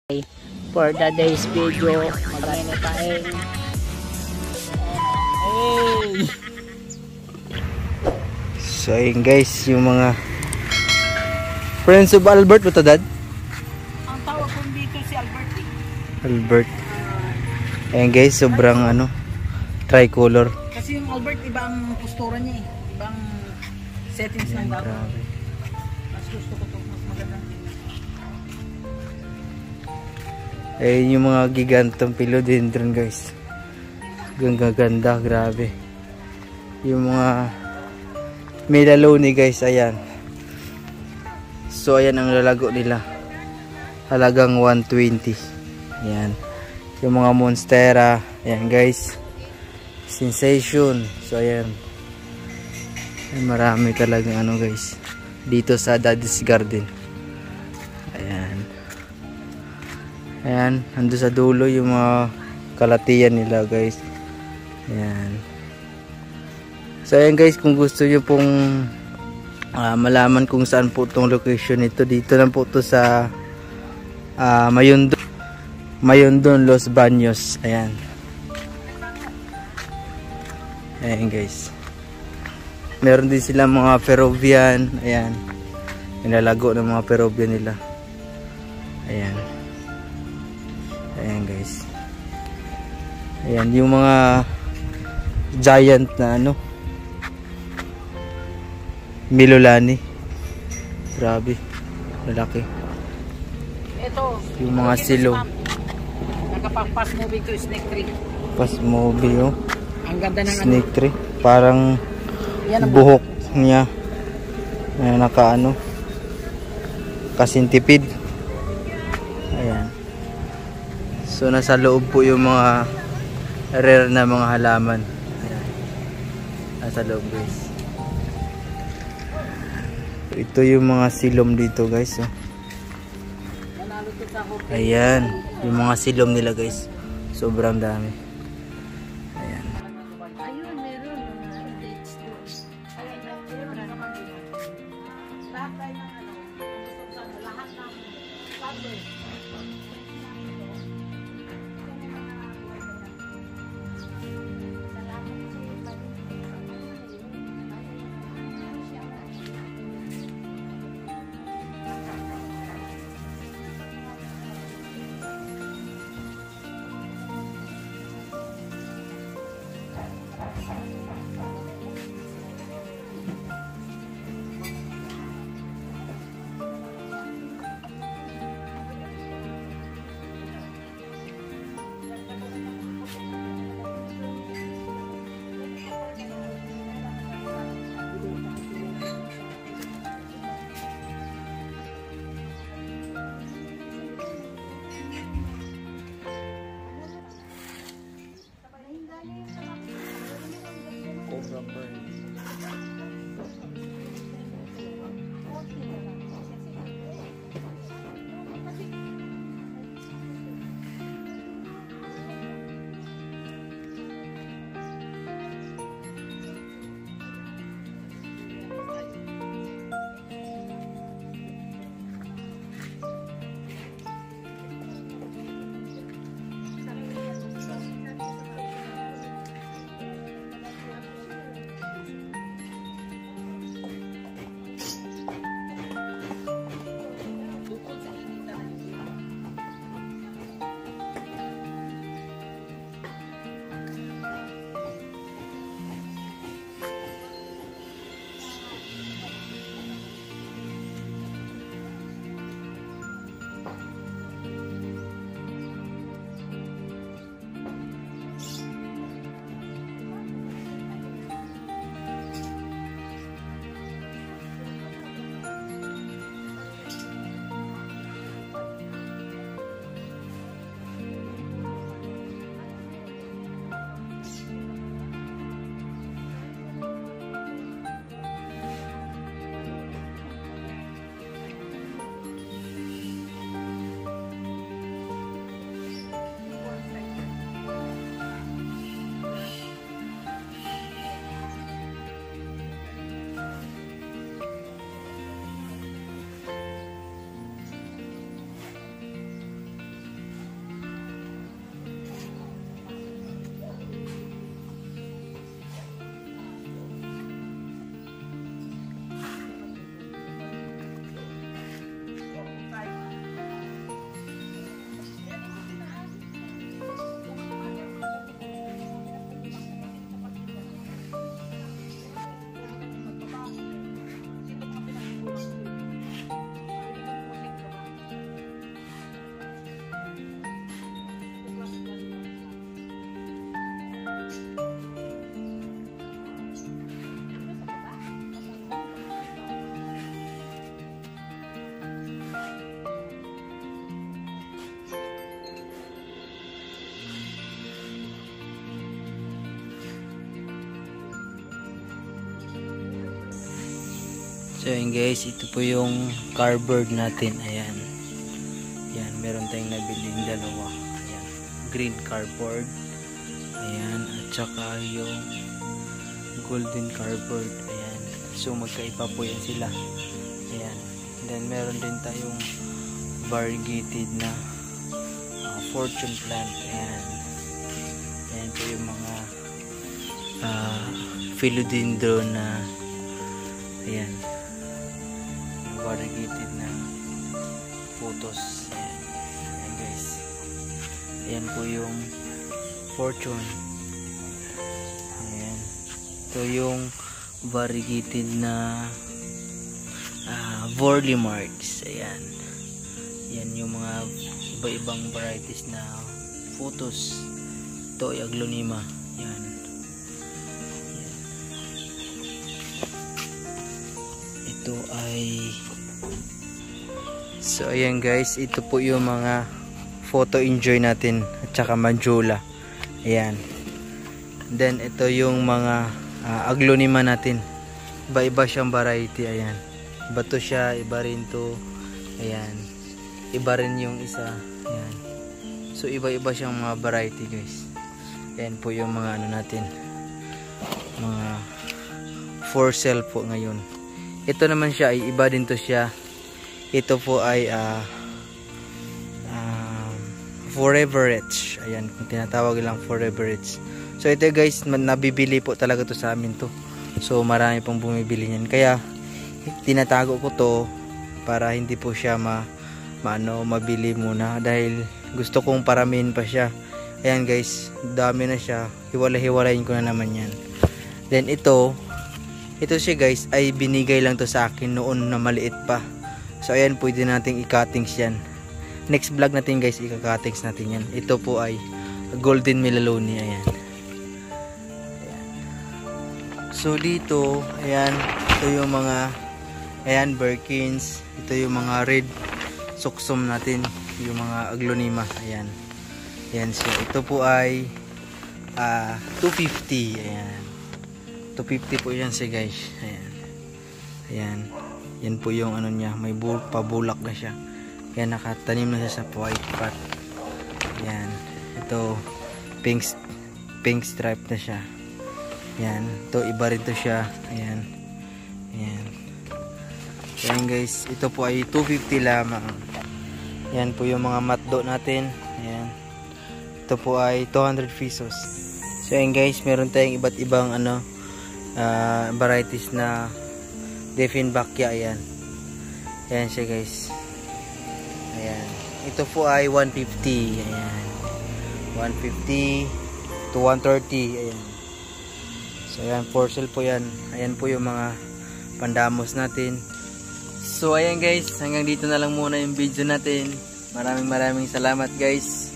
For the day's video, magkano tayo? Hey! So ayun guys, yung mga friends of Albert, ito dad? Ang tawag ko dito si Albert. Albert. Ayun guys, sobrang tricolor. Kasi yung Albert, ibang postura niya eh. Ibang settings ng dato. Mas gusto ko ito, mas magandang tingnan. Ayun yung mga gigantong philodendron guys. Ganda, grabe. Yung mga melaloni guys, ayan. So ayan ang lalago nila. Halagang 120. Ayan. Yung mga monstera, ayan guys. Sensation. So ayan. Ay, marami talagang guys. Dito sa Daddy's Garden. Ayan. Ayan, ando sa dulo yung mga kalatian nila guys. Ayan. So ayan guys, kung gusto nyo pong malaman kung saan po itong location ito, dito lang po ito sa Mayondon, Los Baños. Ayan. Ayan guys. Meron din sila mga Peruvian. Ayan. Inalago ng mga Peruvian nila. Ayan. Ayan guys. Ayan yung mga giant na Milolani. Grabe. Malaki. Ito. Yung mga silong. Nakapang-pass movie to Snake Tree. Pass movie oh. Ang ganda ng Snake Tree. Parang buhok niya. Ayan, kasintipid. Ayan. So nasa loob po yung mga rare na mga halaman. Ayan. Nasa loob guys. Ito yung mga silom dito guys. Oh. Ayan. Yung mga silom nila guys. Sobrang dami. Ayan. Ayun, meron. Dates to. Lahat tayo ng lahat ng subway. So yun guys, ito po yung cardboard natin. Ayan. Yan, meron tayong nabiling dalawa. Ayan. Green cardboard. Ayan. At saka yung golden cardboard. Ayan. So magkaiba po yan sila. Ayan. Then meron din tayong variegated na fortune plant. Ayan. Ayan po yung mga philodendron na ayan. Variegated na photos. Ayan. Ayan guys. Ayan po yung fortune. Ayan. Ito yung variegated na Vorley marks. Ayan. Ayan yung mga iba-ibang varieties na photos. Ito ay aglonema. Ayan. Ayan. Ito ay so ayan guys, ito po yung mga photo enjoy natin at saka manjula. Ayan. Then ito yung mga aglonema natin. Iba-iba siyang variety. Ayan. Iba to siya, iba rin to. Ayan. Iba rin yung isa. Ayan. So iba-iba siyang mga variety guys. Ayan po yung mga ano natin. Mga for sale po ngayon. Ito naman siya ay iba din to siya. Ito po ay Forever Rich. Ayan, kung tinatawag lang Forever Rich. So ito guys, nabibili po talaga to sa amin to. So marami pong bumibili niyan. Kaya tinatago ko to para hindi po siya mabili muna dahil gusto kong paramihin pa siya. Ayan guys, dami na siya. Hiwalay-hiwalayin ko na naman yan. Then ito siya guys ay binigay lang to sa akin noon na maliit pa. So ayan, pwede nating i-cuttings yan. Next vlog natin guys, i-cuttings natin yan. Ito po ay golden melaloni. Ayan. Ayan. So dito, ayan, ito yung mga ayan, Birkins. Ito yung mga red suksum natin, yung mga aglonema. Ayan. Ayan siya. Ito po ay 250. Ayan. 250 po yan siya guys. Ayan. Ayan. Yan po yung ano niya, may pabulak na siya. Kaya nakatanim na siya sa white pot. Ayan. Ito pink stripe na siya. Ayan. Ito iba rin to siya. Ayan. Ayan. Ayan guys, ito po ay 250 lamang. Ayan po yung mga matdo natin. Ayan. Ito po ay 200 pesos. So ayan guys, meron tayong iba't ibang varieties na Dieffenbachia. Ayan. Ayan siya guys. Ayan. Ito po ay 150. Ayan. 150 to 130. Ayan. So ayan, for sale po yan. Ayan po yung mga pandamos natin. So ayan guys, hanggang dito na lang muna yung video natin. Maraming salamat guys.